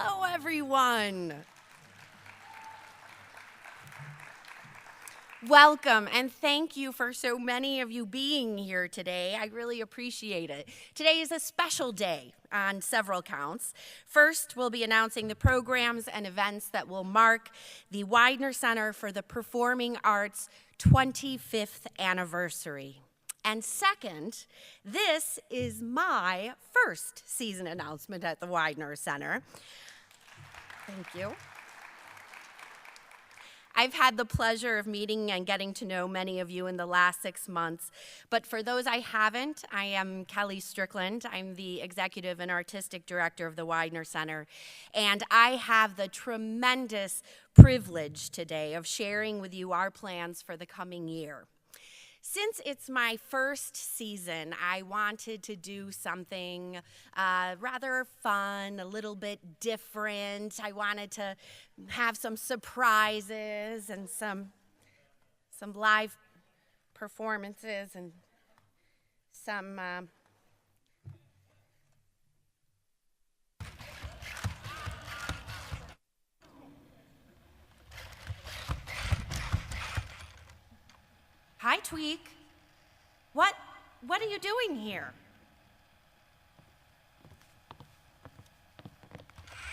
Hello, everyone. Welcome, and thank you for so many of you being here today. I really appreciate it. Today is a special day on several counts. First, we'll be announcing the programs and events that will mark the Weidner Center for the Performing Arts 25th anniversary. And second, this is my first season announcement at the Weidner Center. Thank you. I've had the pleasure of meeting and getting to know many of you in the last 6 months, but for those I haven't, I am Kelly Strickland. I'm the Executive and Artistic Director of the Weidner Center, and I have the tremendous privilege today of sharing with you our plans for the coming year. Since it's my first season, I wanted to do something rather fun, a little bit different. I wanted to have some surprises and some live performances and some Hi, Tweak. What are you doing here?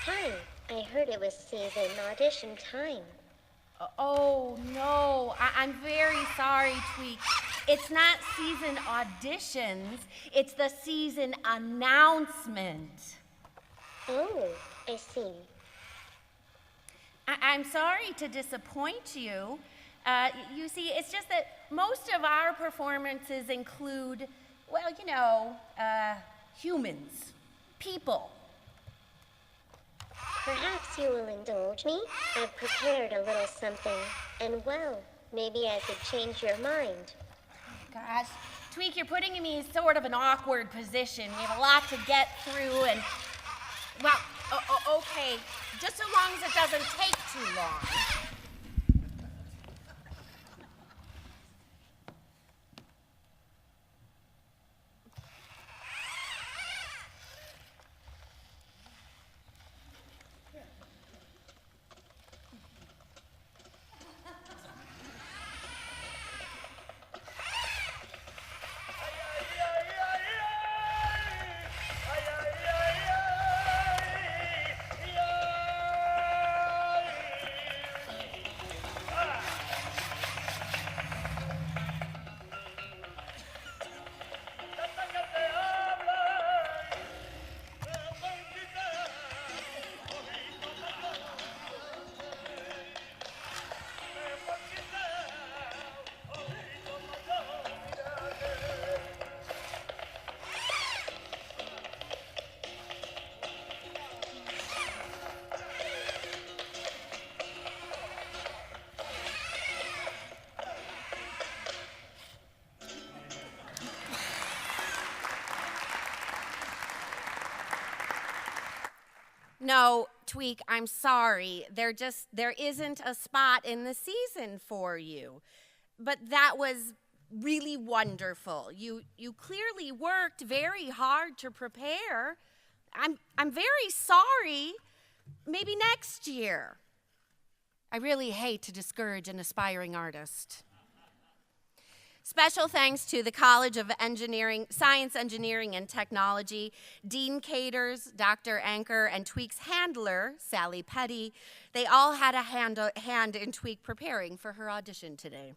Hi, I heard it was season audition time. Oh, no, I'm very sorry, Tweak. It's not season auditions, it's the season announcement. Oh, I see. I'm sorry to disappoint you. You see, it's just that most of our performances include, well, you know, humans, people. Perhaps you will indulge me? I've prepared a little something, and well, maybe I could change your mind. Gosh, Tweak, you're putting me in sort of an awkward position. We have a lot to get through, and, well, okay, just so long as it doesn't take too long. No, Tweak, I'm sorry. There isn't a spot in the season for you. But that was really wonderful. You clearly worked very hard to prepare. I'm very sorry. Maybe next year. I really hate to discourage an aspiring artist. Special thanks to the College of Science, Engineering, and Technology, Dean Caters, Dr. Anker, and Tweak's handler, Sally Petty. They all had a hand in Tweak preparing for her audition today.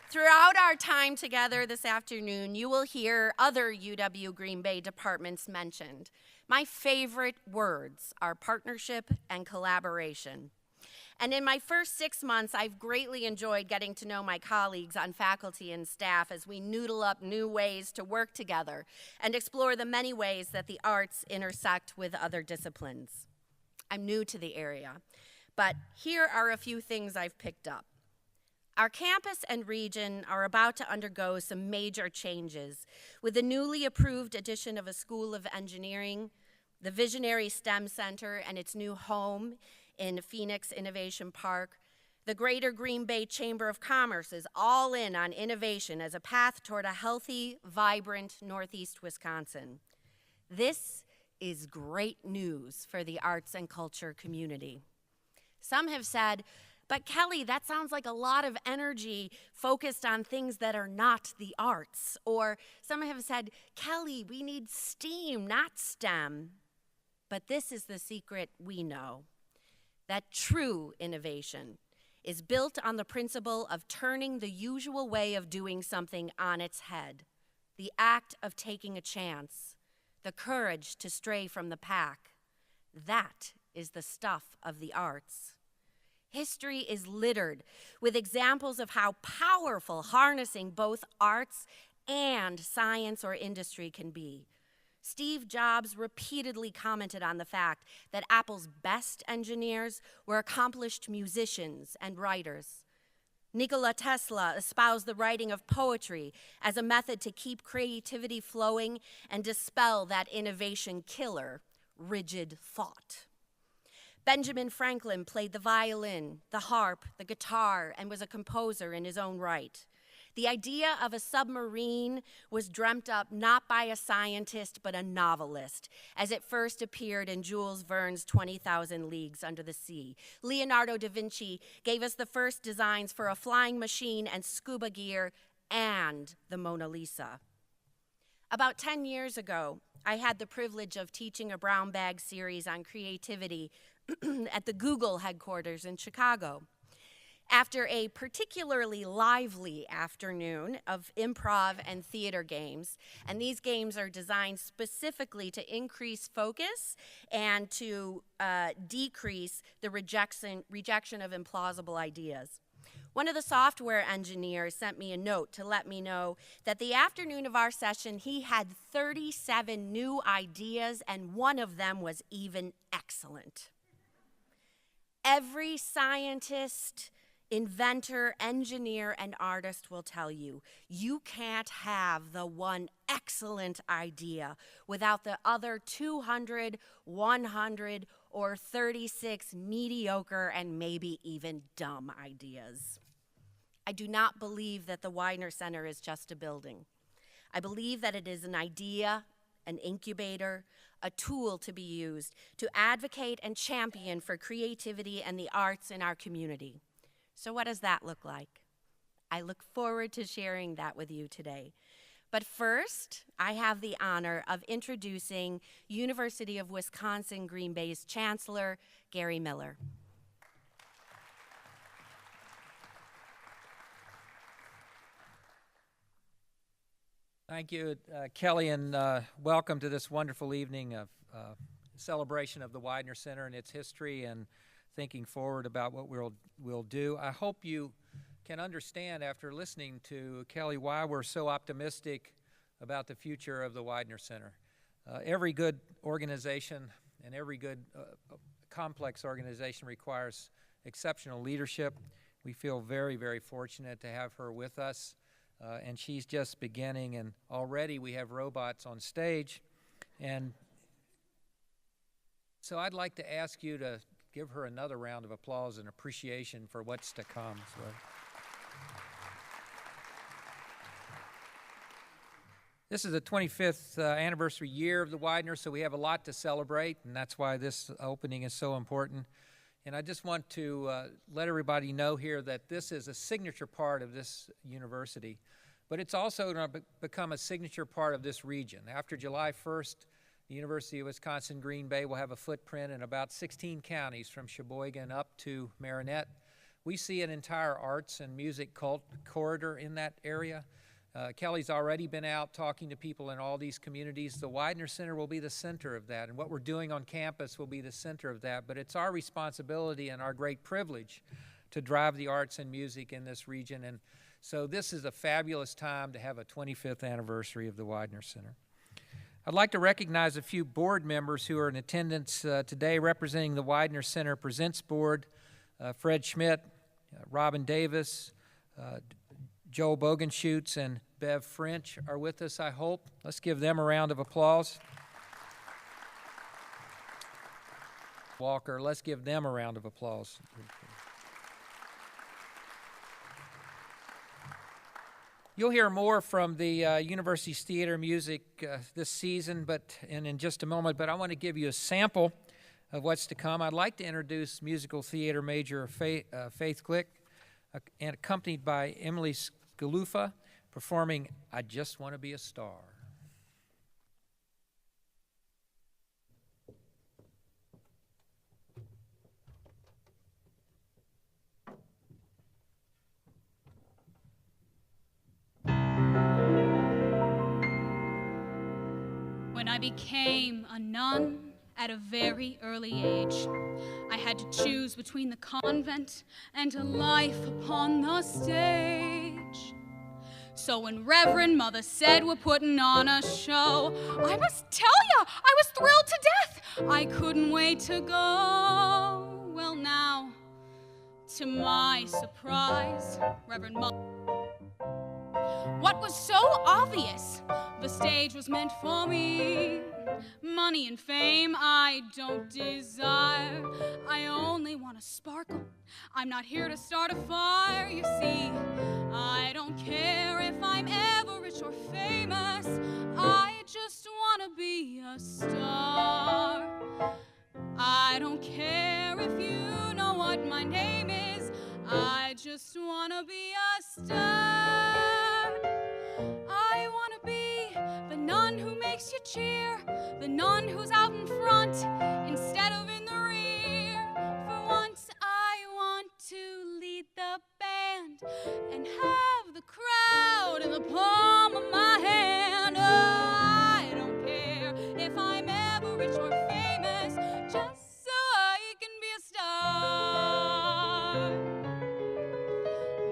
Throughout our time together this afternoon, you will hear other UW Green Bay departments mentioned. My favorite words are partnership and collaboration. And in my first 6 months, I've greatly enjoyed getting to know my colleagues on faculty and staff as we noodle up new ways to work together and explore the many ways that the arts intersect with other disciplines. I'm new to the area, but here are a few things I've picked up. Our campus and region are about to undergo some major changes with the newly approved addition of a School of Engineering, the visionary STEM Center and its new home in Phoenix Innovation Park, The Greater Green Bay Chamber of Commerce is all in on innovation as a path toward a healthy, vibrant Northeast Wisconsin. This is great news for the arts and culture community. Some have said, but Kelly, that sounds like a lot of energy focused on things that are not the arts. Or some have said, Kelly, we need STEAM, not STEM. But this is the secret we know, that true innovation is built on the principle of turning the usual way of doing something on its head, the act of taking a chance, the courage to stray from the pack. That is the stuff of the arts. History is littered with examples of how powerful harnessing both arts and science or industry can be. Steve Jobs repeatedly commented on the fact that Apple's best engineers were accomplished musicians and writers. Nikola Tesla espoused the writing of poetry as a method to keep creativity flowing and dispel that innovation killer, rigid thought. Benjamin Franklin played the violin, the harp, the guitar, and was a composer in his own right. The idea of a submarine was dreamt up not by a scientist, but a novelist, as it first appeared in Jules Verne's 20,000 Leagues Under the Sea. Leonardo da Vinci gave us the first designs for a flying machine and scuba gear and the Mona Lisa. About 10 years ago, I had the privilege of teaching a brown bag series on creativity at the Google headquarters in Chicago. After a particularly lively afternoon of improv and theater games, and these games are designed specifically to increase focus and to decrease the rejection of implausible ideas. One of the software engineers sent me a note to let me know that the afternoon of our session, he had 37 new ideas, and one of them was even excellent. Every scientist, inventor, engineer, and artist will tell you, you can't have the one excellent idea without the other 200, 100, or 36 mediocre and maybe even dumb ideas. I do not believe that the Weidner Center is just a building. I believe that it is an idea, an incubator, a tool to be used to advocate and champion for creativity and the arts in our community. So what does that look like? I look forward to sharing that with you today. But first, I have the honor of introducing University of Wisconsin Green Bay's Chancellor, Gary Miller. Thank you, Kelly, and welcome to this wonderful evening of celebration of the Weidner Center and its history and thinking forward about what we'll do. I hope you can understand after listening to Kelly why we're so optimistic about the future of the Weidner Center. Every good organization and every good complex organization requires exceptional leadership. We feel very, very fortunate to have her with us. And she's just beginning, and already we have robots on stage. And so I'd like to ask you to give her another round of applause and appreciation for what's to come. So. This is the 25th anniversary year of the Weidner, so we have a lot to celebrate, and that's why this opening is so important. And I just want to let everybody know here that this is a signature part of this university, but it's also going to become a signature part of this region. After July 1st, the University of Wisconsin Green Bay will have a footprint in about 16 counties from Sheboygan up to Marinette. We see an entire arts and music corridor in that area. Kelly's already been out talking to people in all these communities. The Weidner Center will be the center of that, and what we're doing on campus will be the center of that. But it's our responsibility and our great privilege to drive the arts and music in this region. And so this is a fabulous time to have a 25th anniversary of the Weidner Center. I'd like to recognize a few board members who are in attendance today representing the Weidner Center Presents Board. Fred Schmidt, Robin Davis, Joel Bogenschutz and Bev French are with us, I hope. Let's give them a round of applause. Walker, let's give them a round of applause. You'll hear more from the University's theater music this season, and in just a moment, but I want to give you a sample of what's to come. I'd like to introduce musical theater major Faith Click, and accompanied by Emily Scalufa, performing I Just Want to Be a Star. When I became a nun at a very early age, I had to choose between the convent and a life upon the stage. So when Reverend Mother said we're putting on a show, I must tell ya, I was thrilled to death. I couldn't wait to go. Well now, to my surprise, Reverend Mother, what was so obvious? The stage was meant for me. Money and fame I don't desire. I only want to sparkle. I'm not here to start a fire, you see. I don't care if I'm ever rich or famous. I just want to be a star. I don't care if you know what my name is. I just want to be a star. I want to be the nun who makes you cheer, the nun who's out in front instead of in the rear. For once I want to lead the band and have the crowd in the palm of my hand. Oh, I don't care if I'm ever rich or famous, just so I can be a star.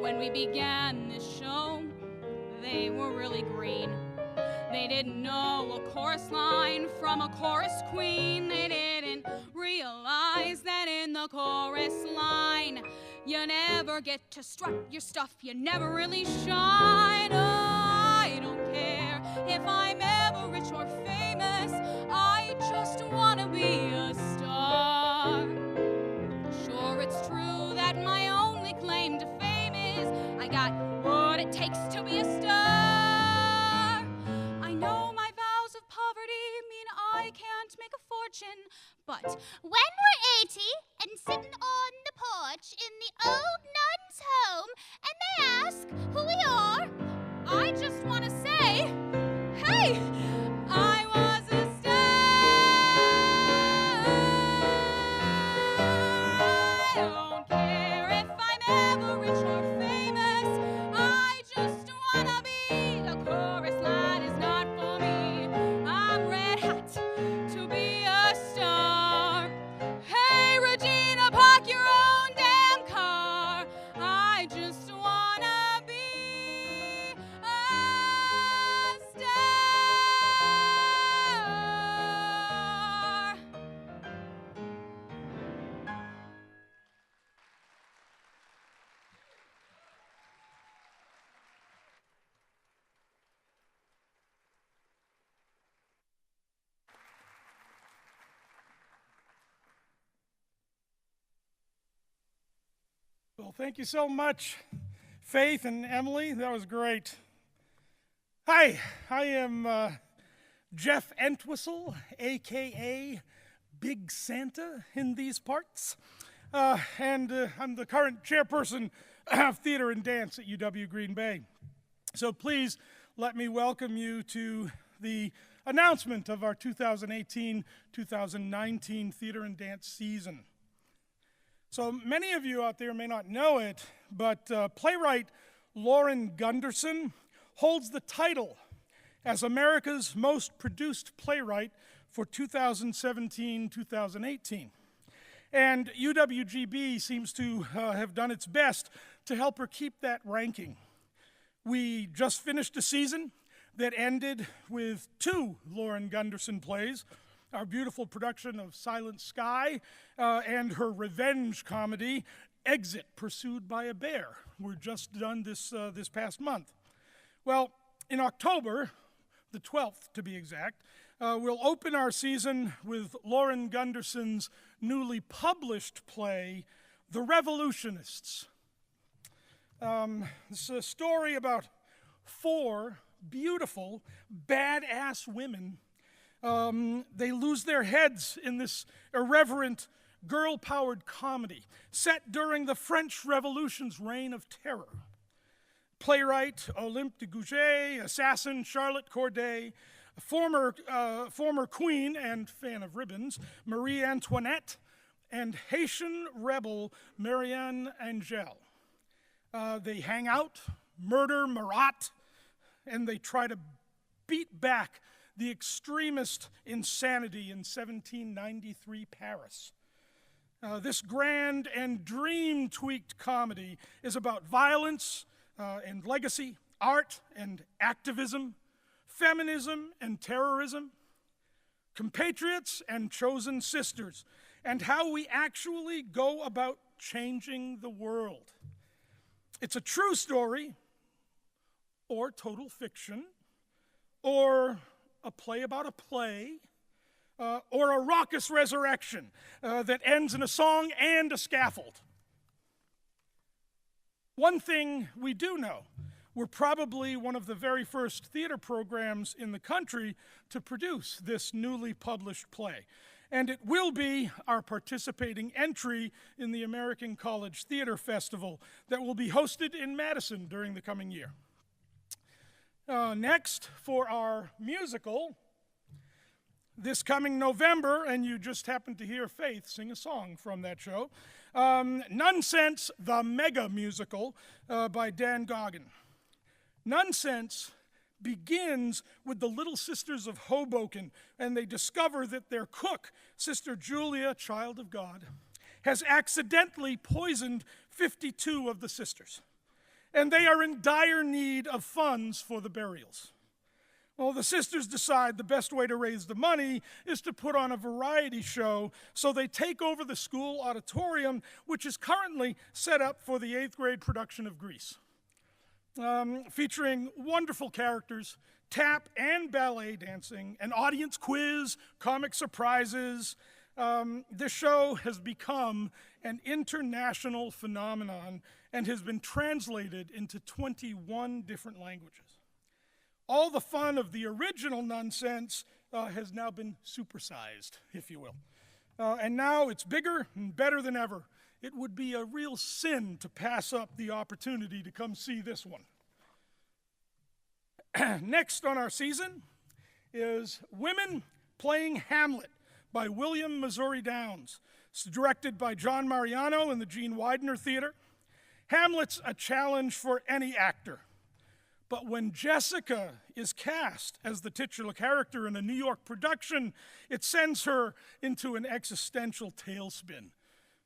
When we began this show, they were really green. They didn't know a chorus line from a chorus queen. They didn't realize that in the chorus line, you never get to strut your stuff, you never really shine. Oh, I don't care if I'm ever rich or famous, I just want to be a star. Sure, it's true that my only claim to fame is I got what it takes to be a star. I know my vows of poverty mean I can't make a fortune, but when we're 80 and sitting on the porch in the old nun's home and they ask who we are, I just want to say, hey, I was a star. I don't care if I'm ever rich or famous, I just want to be. The chorus line is not for me. I'm red hot to be a star. Hey, Regina, park your own damn car. I just want to be a star. Well, thank you so much, Faith and Emily. That was great. Hi, I am Jeff Entwistle, a.k.a. Big Santa in these parts, and I'm the current chairperson of Theater and Dance at UW Green Bay. So please let me welcome you to the announcement of our 2018-2019 Theater and Dance season. So many of you out there may not know it, but playwright Lauren Gunderson holds the title as America's most produced playwright for 2017-2018. And UWGB seems to have done its best to help her keep that ranking. We just finished a season that ended with 2 Lauren Gunderson plays, our beautiful production of Silent Sky, and her revenge comedy, Exit, Pursued by a Bear. We're just done this past month. Well, in October, the 12th to be exact, we'll open our season with Lauren Gunderson's newly published play, The Revolutionists. It's a story about 4 beautiful, badass women. They lose their heads in this irreverent, girl-powered comedy set during the French Revolution's reign of terror. Playwright Olympe de Gouges, assassin Charlotte Corday, former queen and fan of ribbons Marie Antoinette, and Haitian rebel Marianne Angel. They hang out, murder Marat, and they try to beat back the extremist insanity in 1793 Paris. This grand and dream-tweaked comedy is about violence and legacy, art and activism, feminism and terrorism, compatriots and chosen sisters, and how we actually go about changing the world. It's a true story, or total fiction, or a play about a play, or a raucous resurrection that ends in a song and a scaffold. One thing we do know, we're probably one of the very first theater programs in the country to produce this newly published play. And it will be our participating entry in the American College Theater Festival that will be hosted in Madison during the coming year. Next, for our musical, this coming November, and you just happened to hear Faith sing a song from that show, Nonsense, the Mega Musical by Dan Goggin. Nonsense begins with the Little Sisters of Hoboken, and they discover that their cook, Sister Julia, child of God, has accidentally poisoned 52 of the sisters, and they are in dire need of funds for the burials. Well, the sisters decide the best way to raise the money is to put on a variety show, so they take over the school auditorium, which is currently set up for the 8th grade production of Grease. Featuring wonderful characters, tap and ballet dancing, an audience quiz, comic surprises. This show has become an international phenomenon and has been translated into 21 different languages. All the fun of the original Nonsense has now been supersized, if you will. And now it's bigger and better than ever. It would be a real sin to pass up the opportunity to come see this one. Next on our season is Women Playing Hamlet by William Missouri Downs. It's directed by John Mariano in the Gene Weidner Theater. Hamlet's a challenge for any actor. But when Jessica is cast as the titular character in a New York production, it sends her into an existential tailspin.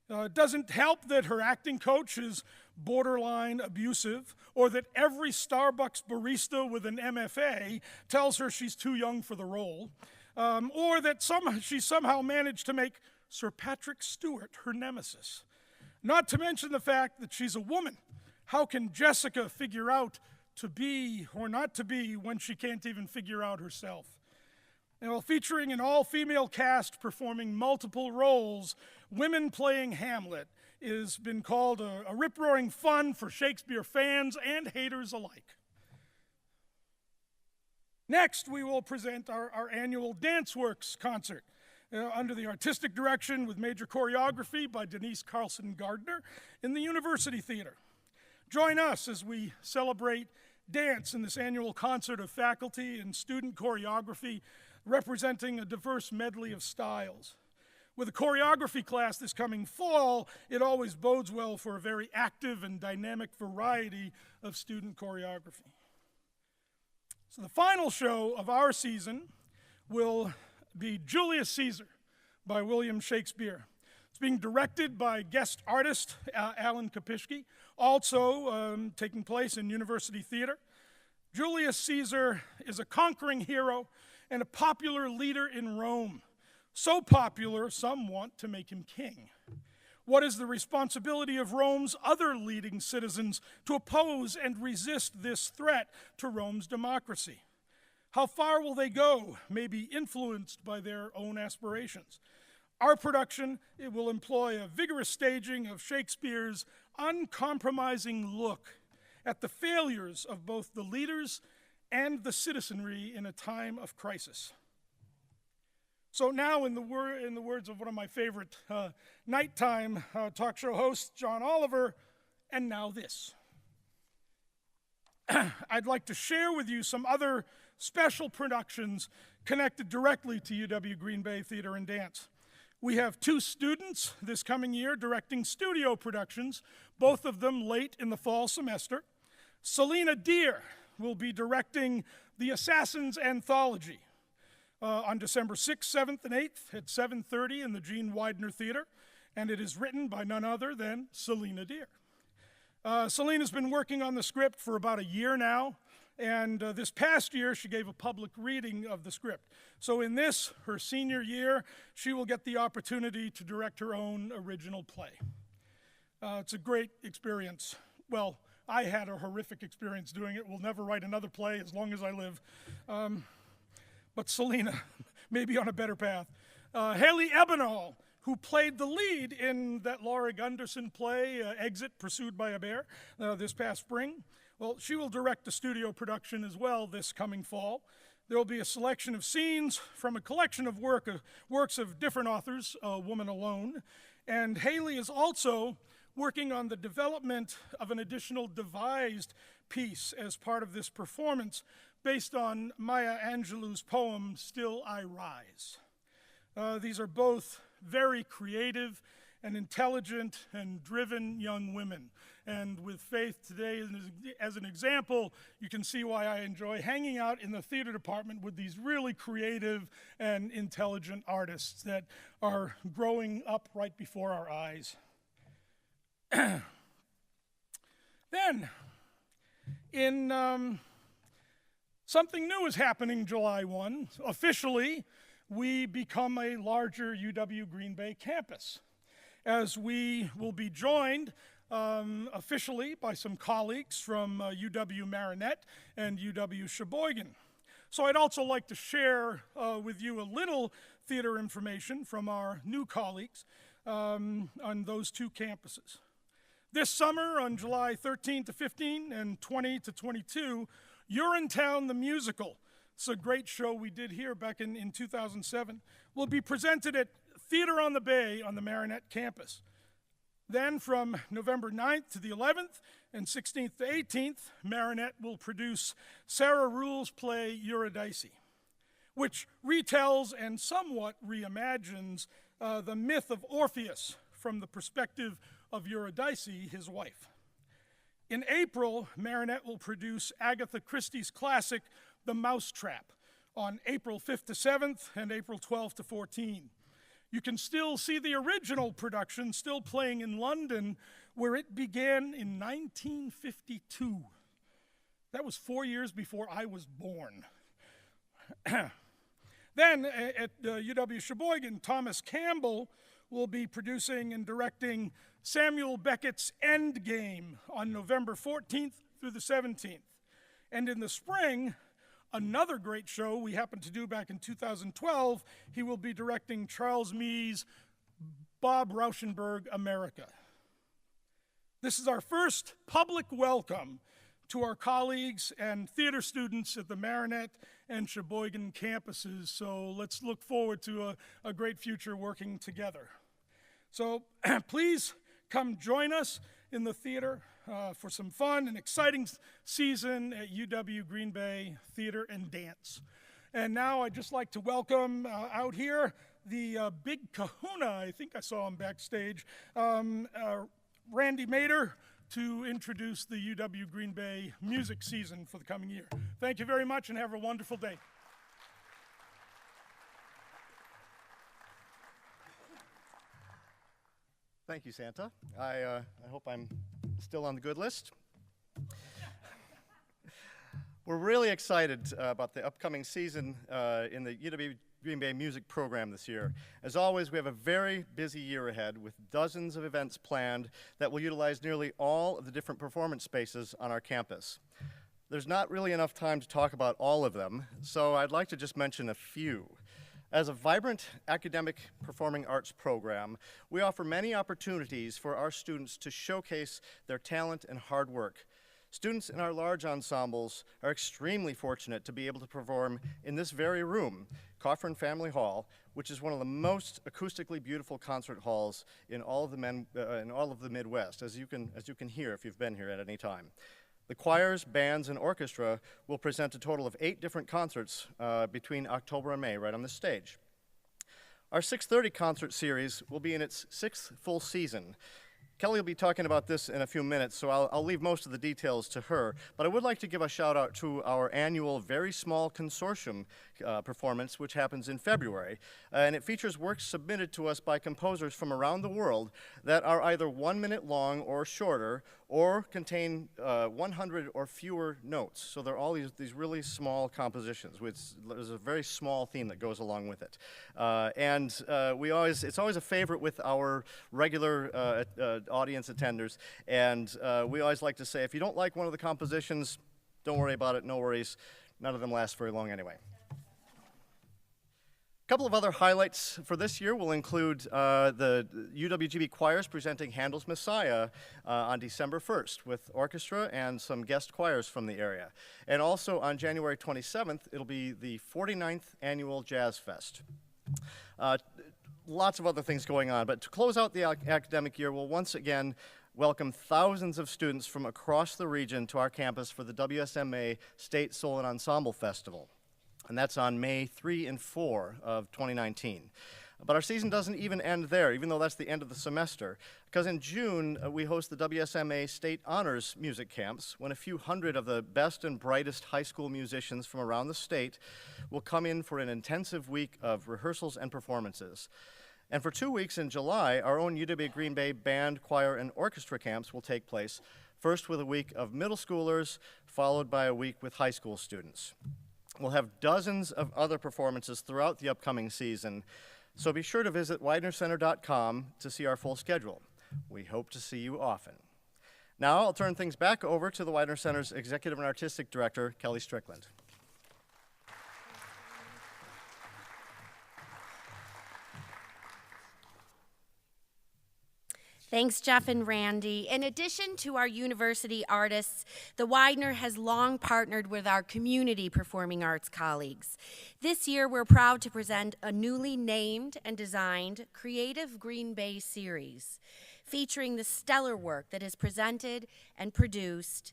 It doesn't help that her acting coach is borderline abusive, or that every Starbucks barista with an MFA tells her she's too young for the role, or that she somehow managed to make Sir Patrick Stewart her nemesis. Not to mention the fact that she's a woman. How can Jessica figure out to be or not to be when she can't even figure out herself? And while featuring an all-female cast performing multiple roles, Women Playing Hamlet has been called a rip-roaring fun for Shakespeare fans and haters alike. Next, we will present our annual DanceWorks concert under the artistic direction with major choreography by Denise Carlson Gardner in the University Theater. Join us as we celebrate dance in this annual concert of faculty and student choreography representing a diverse medley of styles. With a choreography class this coming fall, it always bodes well for a very active and dynamic variety of student choreography. So the final show of our season will be Julius Caesar by William Shakespeare. It's being directed by guest artist Alan Kopishke, also taking place in University Theater. Julius Caesar is a conquering hero and a popular leader in Rome. So popular, some want to make him king. What is the responsibility of Rome's other leading citizens to oppose and resist this threat to Rome's democracy? How far will they go, maybe influenced by their own aspirations? Our production, it will employ a vigorous staging of Shakespeare's uncompromising look at the failures of both the leaders and the citizenry in a time of crisis. So now, in the words of one of my favorite nighttime talk show hosts, John Oliver, and now this. I'd like to share with you some other special productions connected directly to UW Green Bay Theater and Dance. We have 2 students this coming year directing studio productions, both of them late in the fall semester. Selena Deer will be directing The Assassin's Anthology on December 6th, 7th, and 8th at 7:30 in the Gene Weidner Theater, and it is written by none other than Selena Deer. Selena's been working on the script for about a year now, and this past year she gave a public reading of the script. So in this, her senior year, she will get the opportunity to direct her own original play. It's a great experience. Well, I had a horrific experience doing it. We'll never write another play as long as I live. But Selena may be on a better path. Haley Ebenall, who played the lead in that Laura Gunderson play, Exit, Pursued by a Bear, this past spring. Well, she will direct a studio production as well this coming fall. There will be a selection of scenes from a collection of works of different authors, Woman Alone. And Haley is also working on the development of an additional devised piece as part of this performance based on Maya Angelou's poem, Still I Rise. These are both very creative and intelligent and driven young women. And with Faith today as an example, you can see why I enjoy hanging out in the theater department with these really creative and intelligent artists that are growing up right before our eyes. Then, something new is happening July 1. Officially, we become a larger UW Green Bay campus, as we will be joined officially by some colleagues from UW Marinette and UW Sheboygan. So I'd also like to share with you a little theater information from our new colleagues on those 2 campuses. This summer, on July 13 to 15 and 20 to 22, Urinetown the Musical, it's a great show we did here back in 2007, will be presented at Theater on the Bay on the Marinette campus. Then from November 9th to the 11th and 16th to 18th, Marinette will produce Sarah Ruhl's play Eurydice, which retells and somewhat reimagines the myth of Orpheus from the perspective of Eurydice, his wife. In April, Marinette will produce Agatha Christie's classic, The Mousetrap, on April 5th to 7th and April 12th to 14th. You can still see the original production still playing in London, where it began in 1952. That was 4 years before I was born. Then at UW Sheboygan, Thomas Campbell will be producing and directing Samuel Beckett's Endgame on November 14th through the 17th. And in the spring, another great show we happened to do back in 2012, he will be directing Charles Mee's Bob Rauschenberg America. This is our first public welcome to our colleagues and theater students at the Marinette and Sheboygan campuses, so let's look forward to a great future working together. So please come join us in the theater for some fun and exciting season at UW Green Bay Theater and Dance. And now I'd just like to welcome out here the big kahuna, I think I saw him backstage, Randy Mader, to introduce the UW Green Bay music season for the coming year. Thank you very much and have a wonderful day. Thank you, Santa. I hope I'm still on the good list. We're really excited about the upcoming season in the UW Green Bay music program this year. As always, we have a very busy year ahead with dozens of events planned that will utilize nearly all of the different performance spaces on our campus. There's not really enough time to talk about all of them, so I'd like to just mention a few. As a vibrant academic performing arts program, we offer many opportunities for our students to showcase their talent and hard work. Students in our large ensembles are extremely fortunate to be able to perform in this very room, Coffrin Family Hall, which is one of the most acoustically beautiful concert halls in all of the Midwest, as you can hear if you've been here at any time. The choirs, bands, and orchestra will present a total of 8 different concerts between October and May right on this stage. Our 6:30 concert series will be in its 6th full season. Kelly will be talking about this in a few minutes, so I'll leave most of the details to her. But I would like to give a shout out to our annual Very Small Consortium performance, which happens in February. And it features works submitted to us by composers from around the world that are either 1 minute long or shorter, or contain 100 or fewer notes. So they're all these really small compositions. There's a very small theme that goes along with it. It's always a favorite with our regular audience attenders, and we always like to say, if you don't like one of the compositions, don't worry about it, no worries. None of them last very long anyway. A couple of other highlights for this year will include the UWGB choirs presenting Handel's Messiah on December 1st with orchestra and some guest choirs from the area. And also on January 27th, it'll be the 49th Annual Jazz Fest. Lots of other things going on, but to close out the academic year, we'll once again welcome thousands of students from across the region to our campus for the WSMA State Soul and Ensemble Festival. And that's on May 3 and 4 of 2019. But our season doesn't even end there, even though that's the end of the semester, because in June, we host the WSMA State Honors Music Camps, when a few hundred of the best and brightest high school musicians from around the state will come in for an intensive week of rehearsals and performances. And for 2 weeks in July, our own UW Green Bay band, choir, and orchestra camps will take place, first with a week of middle schoolers, followed by a week with high school students. We'll have dozens of other performances throughout the upcoming season, so be sure to visit WeidnerCenter.com to see our full schedule. We hope to see you often. Now I'll turn things back over to the Weidner Center's Executive and Artistic Director, Kelly Strickland. Thanks, Jeff and Randy. In addition to our university artists, the Weidner has long partnered with our community performing arts colleagues. This year, we're proud to present a newly named and designed Creative Green Bay series, featuring the stellar work that is presented and produced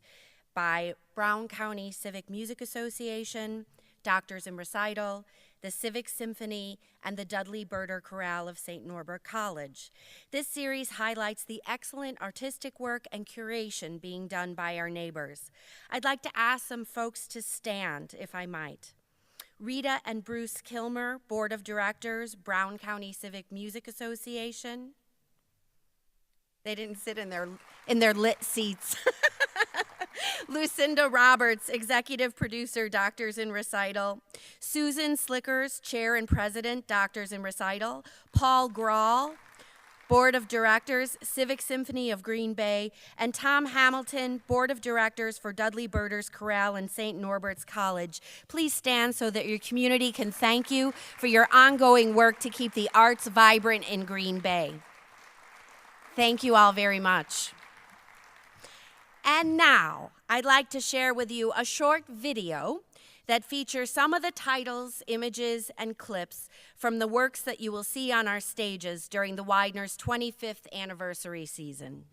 by Brown County Civic Music Association, Doctors in Recital, the Civic Symphony, and the Dudley Birder Chorale of St. Norbert College. This series highlights the excellent artistic work and curation being done by our neighbors. I'd like to ask some folks to stand, if I might. Rita and Bruce Kilmer, Board of Directors, Brown County Civic Music Association. They didn't sit in their lit seats. Lucinda Roberts, Executive Producer, Doctors in Recital. Susan Slickers, Chair and President, Doctors in Recital. Paul Grawl, Board of Directors, Civic Symphony of Green Bay. And Tom Hamilton, Board of Directors for Dudley Birder's Chorale and St. Norbert's College. Please stand so that your community can thank you for your ongoing work to keep the arts vibrant in Green Bay. Thank you all very much. And now, I'd like to share with you a short video that features some of the titles, images, and clips from the works that you will see on our stages during the Weidner's 25th anniversary season.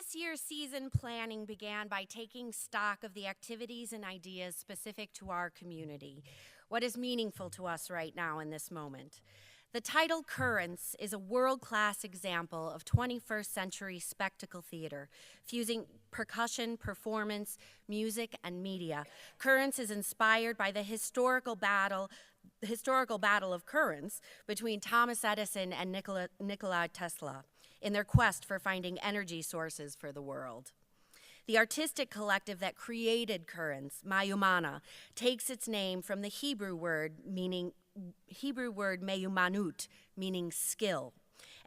This year's season planning began by taking stock of the activities and ideas specific to our community, what is meaningful to us right now in this moment. The title Currents is a world-class example of 21st century spectacle theater, fusing percussion, performance, music, and media. Currents is inspired by the historical battle of currents between Thomas Edison and Nikola Tesla in their quest for finding energy sources for the world. The artistic collective that created Currents, Mayumana, takes its name from the Hebrew word meyumanut, meaning skill,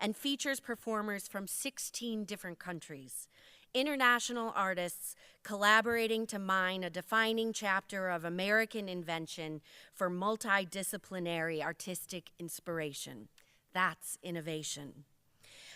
and features performers from 16 different countries. International artists collaborating to mine a defining chapter of American invention for multidisciplinary artistic inspiration. That's innovation.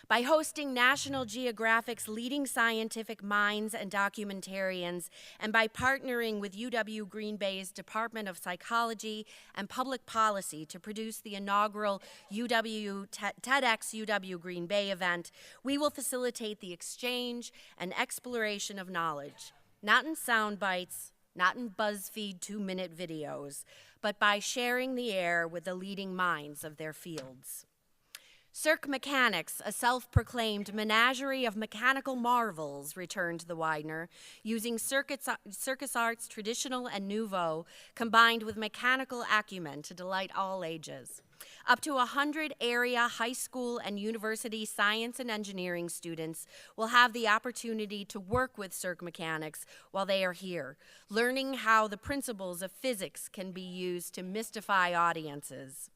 By hosting National Geographic's leading scientific minds and documentarians, and by partnering with UW Green Bay's Department of Psychology and Public Policy to produce the inaugural TEDx UW Green Bay event, we will facilitate the exchange and exploration of knowledge, not in sound bites, not in BuzzFeed 2-minute videos, but by sharing the air with the leading minds of their fields. Cirque Mechanics, a self-proclaimed menagerie of mechanical marvels, returned to the Weidner, using circus arts, traditional and nouveau, combined with mechanical acumen to delight all ages. Up to 100 area high school and university science and engineering students will have the opportunity to work with Cirque Mechanics while they are here, learning how the principles of physics can be used to mystify audiences.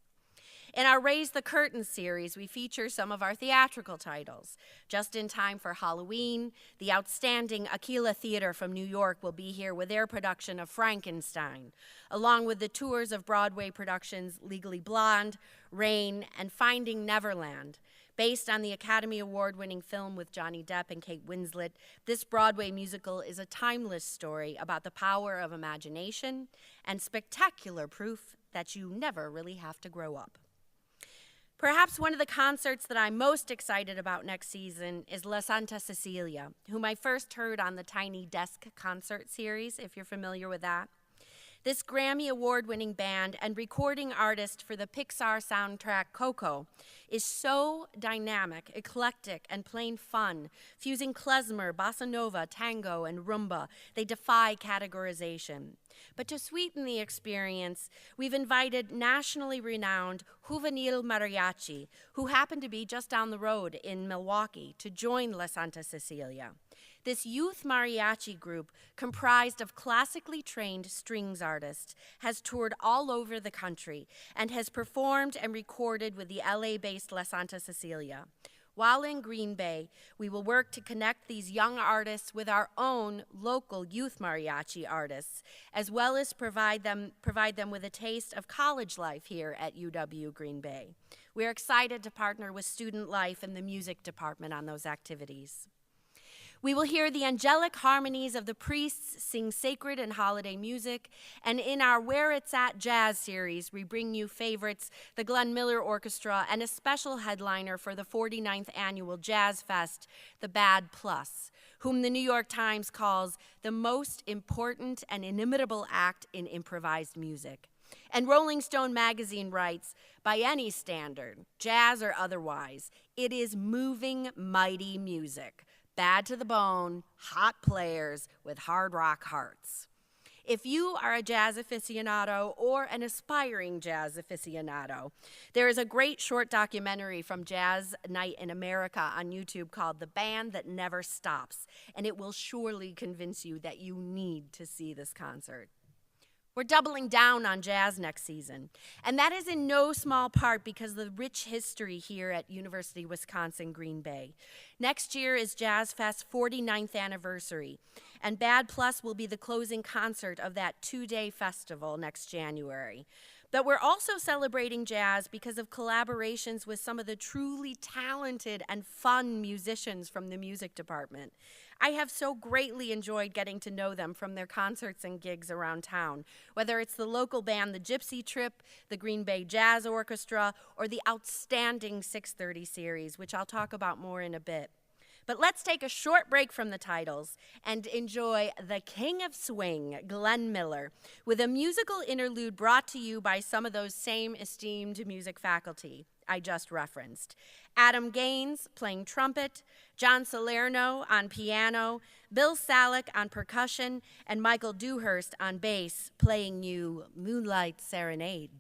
In our Raise the Curtain series, we feature some of our theatrical titles. Just in time for Halloween, the outstanding Aquila Theater from New York will be here with their production of Frankenstein, along with the tours of Broadway productions Legally Blonde, Rain, and Finding Neverland. Based on the Academy Award-winning film with Johnny Depp and Kate Winslet, this Broadway musical is a timeless story about the power of imagination and spectacular proof that you never really have to grow up. Perhaps one of the concerts that I'm most excited about next season is La Santa Cecilia, whom I first heard on the Tiny Desk concert series, if you're familiar with that. This Grammy Award-winning band and recording artist for the Pixar soundtrack Coco is so dynamic, eclectic, and plain fun, fusing klezmer, bossa nova, tango, and rumba. They defy categorization. But to sweeten the experience, we've invited nationally renowned juvenil mariachi, who happen to be just down the road in Milwaukee, to join La Santa Cecilia. This youth mariachi group, comprised of classically trained strings artists, has toured all over the country and has performed and recorded with the LA-based La Santa Cecilia. While in Green Bay, we will work to connect these young artists with our own local youth mariachi artists, as well as provide them with a taste of college life here at UW Green Bay. We are excited to partner with Student Life and the music department on those activities. We will hear the angelic harmonies of the priests sing sacred and holiday music, and in our Where It's At Jazz series, we bring you favorites, the Glenn Miller Orchestra, and a special headliner for the 49th annual Jazz Fest, the Bad Plus, whom the New York Times calls the most important and inimitable act in improvised music. And Rolling Stone magazine writes, by any standard, jazz or otherwise, it is moving, mighty music. Bad to the bone, hot players with hard rock hearts. If you are a jazz aficionado or an aspiring jazz aficionado, there is a great short documentary from Jazz Night in America on YouTube called The Band That Never Stops, and it will surely convince you that you need to see this concert. We're doubling down on jazz next season, and that is in no small part because of the rich history here at University of Wisconsin-Green Bay. Next year is Jazz Fest's 49th anniversary, and Bad Plus will be the closing concert of that 2-day festival next January. But we're also celebrating jazz because of collaborations with some of the truly talented and fun musicians from the music department. I have so greatly enjoyed getting to know them from their concerts and gigs around town, whether it's the local band The Gypsy Trip, the Green Bay Jazz Orchestra, or the outstanding 630 series, which I'll talk about more in a bit. But let's take a short break from the titles and enjoy the King of Swing, Glenn Miller, with a musical interlude brought to you by some of those same esteemed music faculty I just referenced. Adam Gaines playing trumpet, John Salerno on piano, Bill Salick on percussion, and Michael Dewhurst on bass, playing you Moonlight Serenade.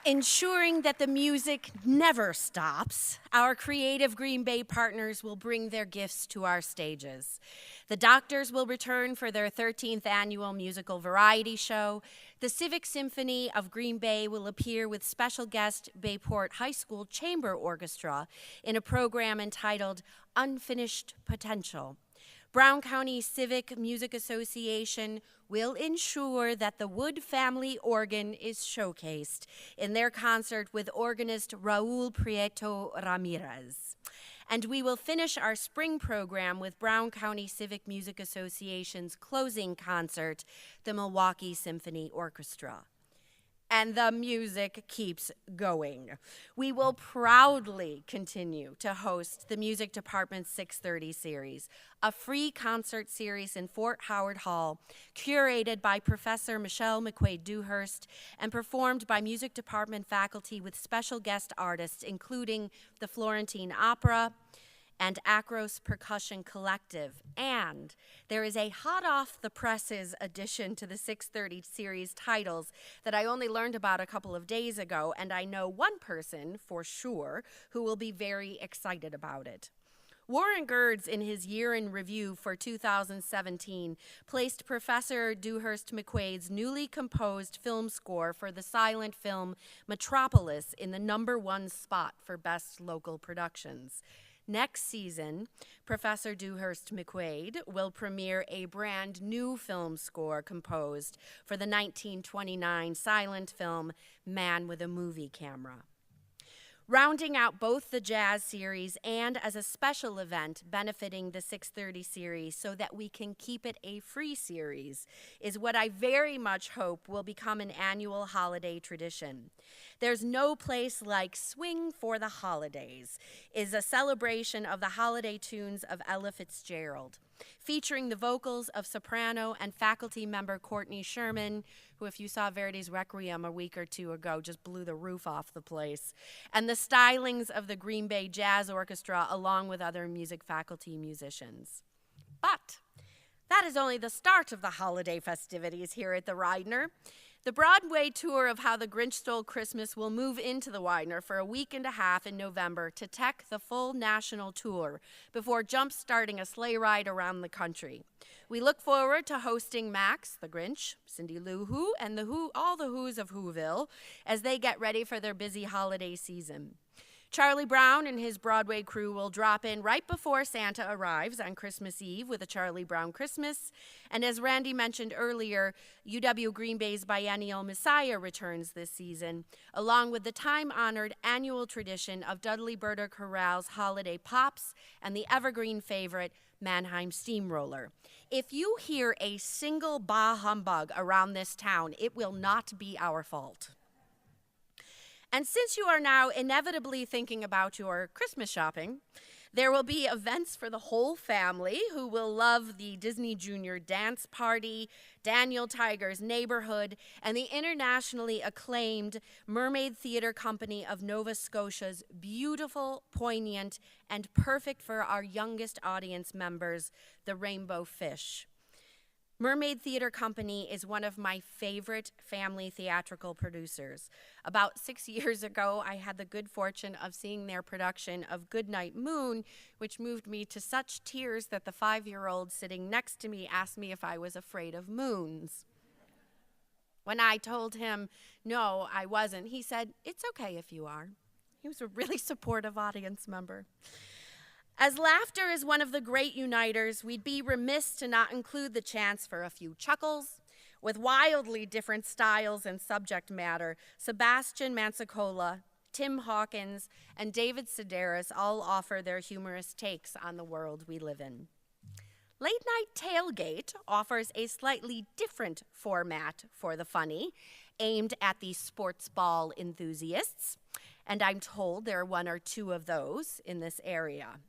Ensuring that the music never stops, our creative Green Bay partners will bring their gifts to our stages. The Doctors will return for their 13th annual musical variety show. The Civic Symphony of Green Bay will appear with special guest Bayport High School Chamber Orchestra in a program entitled Unfinished Potential. Brown County Civic Music Association will ensure that the Wood family organ is showcased in their concert with organist Raul Prieto Ramirez. And we will finish our spring program with Brown County Civic Music Association's closing concert, the Milwaukee Symphony Orchestra. and the music keeps going. We will proudly continue to host the Music Department's 630 series, a free concert series in Fort Howard Hall, curated by Professor Michelle McQuaid-Dewhurst and performed by Music Department faculty with special guest artists, including the Florentine Opera and Acros Percussion Collective. And there is a hot-off-the-presses addition to the 630 series titles that I only learned about a couple of days ago, and I know one person for sure who will be very excited about it. Warren Gerds, in his year in review for 2017, placed Professor Dewhurst McQuaid's newly composed film score for the silent film Metropolis in the #1 spot for Best Local Productions. Next season, Professor Dewhurst McQuaid will premiere a brand new film score composed for the 1929 silent film Man with a Movie Camera. Rounding out both the jazz series and as a special event benefiting the 630 series so that we can keep it a free series is what I very much hope will become an annual holiday tradition. There's No Place Like Swing for the Holidays is a celebration of the holiday tunes of Ella Fitzgerald, featuring the vocals of soprano and faculty member Courtney Sherman, who, if you saw Verdi's Requiem a week or two ago, just blew the roof off the place, and the stylings of the Green Bay Jazz Orchestra, along with other music faculty musicians. But that is only the start of the holiday festivities here at the Weidner. The Broadway tour of How the Grinch Stole Christmas will move into the Weidner for a week and a half in November to tech the full national tour before jump-starting a sleigh ride around the country. We look forward to hosting Max, the Grinch, Cindy Lou Who, and all the Who's of Whoville as they get ready for their busy holiday season. Charlie Brown and his Broadway crew will drop in right before Santa arrives on Christmas Eve with a Charlie Brown Christmas. And as Randy mentioned earlier, UW Green Bay's biennial Messiah returns this season, along with the time-honored annual tradition of Dudley Burter Corral's Holiday Pops and the evergreen favorite, Mannheim Steamroller. If you hear a single bah humbug around this town, it will not be our fault. And since you are now inevitably thinking about your Christmas shopping, there will be events for the whole family who will love the Disney Junior Dance Party, Daniel Tiger's Neighborhood, and the internationally acclaimed Mermaid Theatre Company of Nova Scotia's beautiful, poignant, and perfect for our youngest audience members, The Rainbow Fish. Mermaid Theatre Company is one of my favorite family theatrical producers. About 6 years ago, I had the good fortune of seeing their production of Goodnight Moon, which moved me to such tears that the 5-year-old sitting next to me asked me if I was afraid of moons. When I told him, no, I wasn't, he said, "It's okay if you are." He was a really supportive audience member. As laughter is one of the great uniters, we'd be remiss to not include the chance for a few chuckles. With wildly different styles and subject matter, Sebastian Mansacola, Tim Hawkins, and David Sedaris all offer their humorous takes on the world we live in. Late Night Tailgate offers a slightly different format for the funny, aimed at the sports ball enthusiasts, and I'm told there are 1 or 2 of those in this area.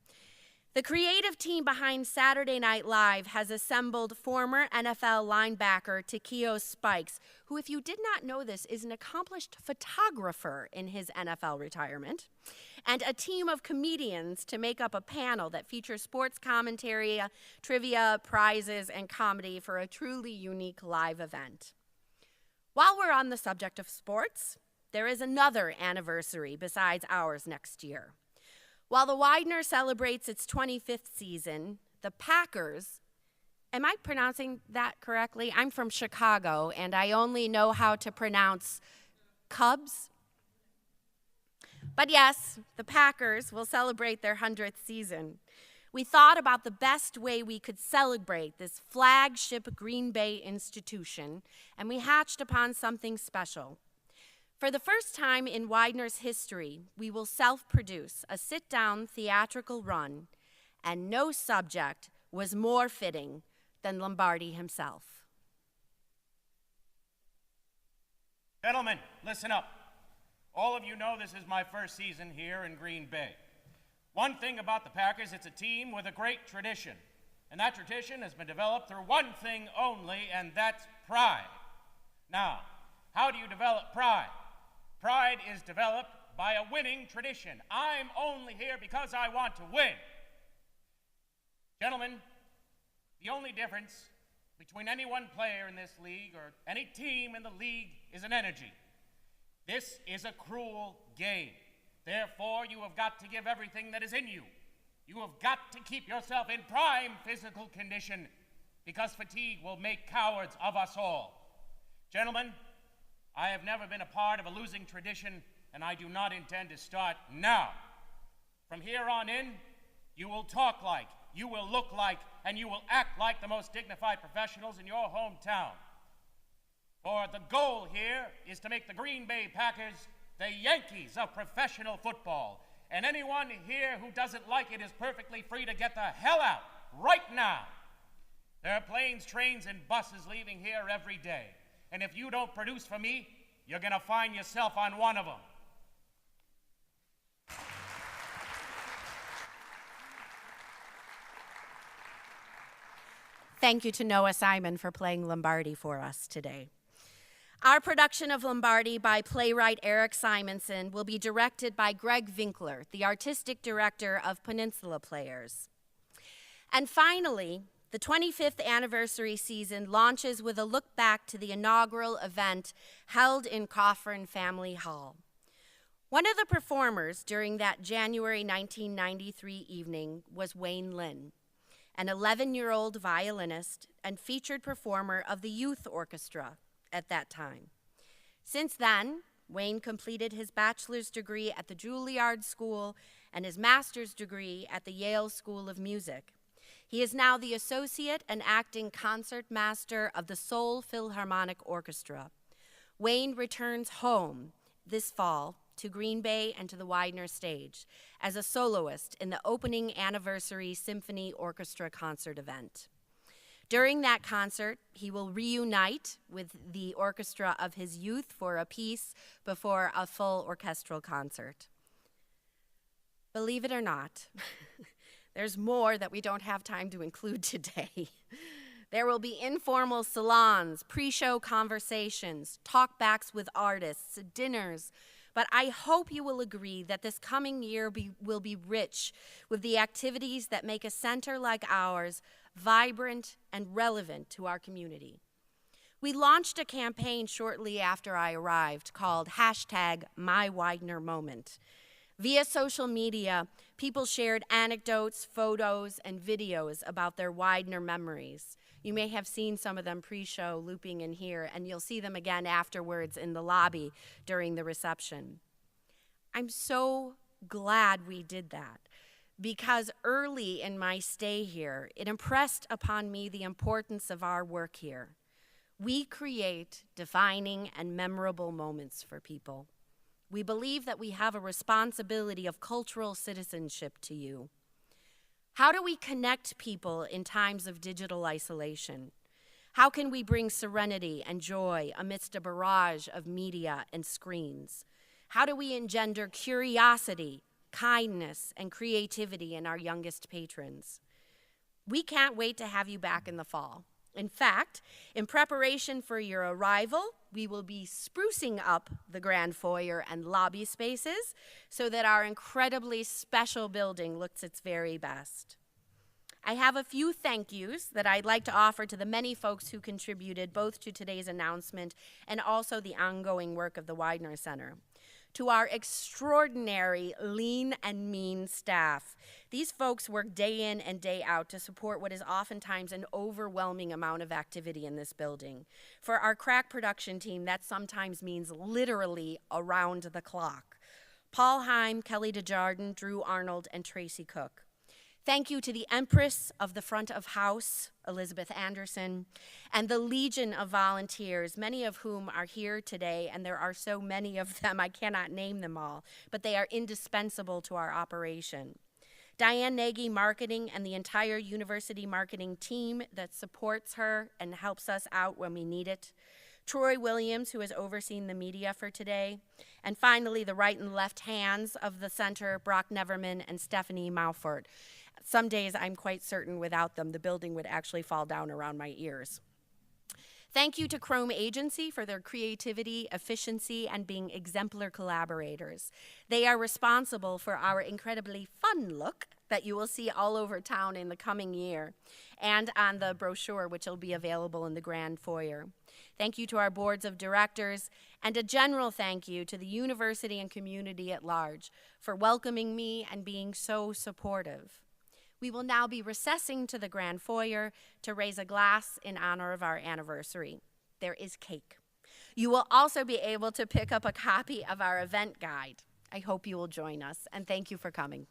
The creative team behind Saturday Night Live has assembled former NFL linebacker Takeo Spikes, who, if you did not know this, is an accomplished photographer in his NFL retirement, and a team of comedians to make up a panel that features sports commentary, trivia, prizes, and comedy for a truly unique live event. While we're on the subject of sports, there is another anniversary besides ours next year. While the Weidner celebrates its 25th season, the Packers, am I pronouncing that correctly? I'm from Chicago, and I only know how to pronounce Cubs. But yes, the Packers will celebrate their 100th season. We thought about the best way we could celebrate this flagship Green Bay institution, and we hatched upon something special. For the first time in Weidner's history, we will self-produce a sit-down theatrical run, and no subject was more fitting than Lombardi himself. Gentlemen, listen up. All of you know this is my first season here in Green Bay. One thing about the Packers, it's a team with a great tradition. And that tradition has been developed through one thing only, and that's pride. Now, how do you develop pride? Pride is developed by a winning tradition. I'm only here because I want to win. Gentlemen, the only difference between any one player in this league or any team in the league is an energy. This is a cruel game. Therefore, you have got to give everything that is in you. You have got to keep yourself in prime physical condition because fatigue will make cowards of us all. Gentlemen, I have never been a part of a losing tradition, and I do not intend to start now. From here on in, you will talk like, you will look like, and you will act like the most dignified professionals in your hometown. For the goal here is to make the Green Bay Packers the Yankees of professional football. And anyone here who doesn't like it is perfectly free to get the hell out right now. There are planes, trains, and buses leaving here every day. And if you don't produce for me, you're going to find yourself on one of them. Thank you to Noah Simon for playing Lombardi for us today. Our production of Lombardi by playwright Eric Simonson will be directed by Greg Winkler, the artistic director of Peninsula Players. And finally, the 25th anniversary season launches with a look back to the inaugural event held in Coffran Family Hall. One of the performers during that January 1993 evening was Wayne Lynn, an 11-year-old violinist and featured performer of the youth orchestra at that time. Since then, Wayne completed his bachelor's degree at the Juilliard School and his master's degree at the Yale School of Music. He is now the associate and acting concertmaster of the Seoul Philharmonic Orchestra. Wayne returns home this fall to Green Bay and to the Weidner stage as a soloist in the opening anniversary symphony orchestra concert event. During that concert, he will reunite with the orchestra of his youth for a piece before a full orchestral concert. Believe it or not, there's more that we don't have time to include today. There will be informal salons, pre-show conversations, talkbacks with artists, dinners, but I hope you will agree that this coming year will be rich with the activities that make a center like ours vibrant and relevant to our community. We launched a campaign shortly after I arrived called #MyWeidnerMoment. Via social media, people shared anecdotes, photos, and videos about their Weidner memories. You may have seen some of them pre-show looping in here, and you'll see them again afterwards in the lobby during the reception. I'm so glad we did that, because early in my stay here, it impressed upon me the importance of our work here. We create defining and memorable moments for people. We believe that we have a responsibility of cultural citizenship to you. How do we connect people in times of digital isolation? How can we bring serenity and joy amidst a barrage of media and screens? How do we engender curiosity, kindness, and creativity in our youngest patrons? We can't wait to have you back in the fall. In fact, in preparation for your arrival, we will be sprucing up the grand foyer and lobby spaces so that our incredibly special building looks its very best. I have a few thank yous that I'd like to offer to the many folks who contributed both to today's announcement and also the ongoing work of the Weidner Center. To our extraordinary lean and mean staff. These folks work day in and day out to support what is oftentimes an overwhelming amount of activity in this building. For our crack production team, that sometimes means literally around the clock. Paul Heim, Kelly DeJarden, Drew Arnold, and Tracy Cook. Thank you to the Empress of the front of house, Elizabeth Anderson, and the legion of volunteers, many of whom are here today, and there are so many of them, I cannot name them all, but they are indispensable to our operation. Diane Nagy Marketing and the entire university marketing team that supports her and helps us out when we need it. Troy Williams, who has overseen the media for today, and finally the right and left hands of the center, Brock Neverman and Stephanie Maufort. Some days I'm quite certain without them the building would actually fall down around my ears. Thank you to Chrome Agency for their creativity, efficiency, and being exemplar collaborators. They are responsible for our incredibly fun look that you will see all over town in the coming year and on the brochure, which will be available in the grand foyer. Thank you to our boards of directors, and a general thank you to the university and community at large for welcoming me and being so supportive. We will now be recessing to the grand foyer to raise a glass in honor of our anniversary. There is cake. You will also be able to pick up a copy of our event guide. I hope you will join us, and thank you for coming.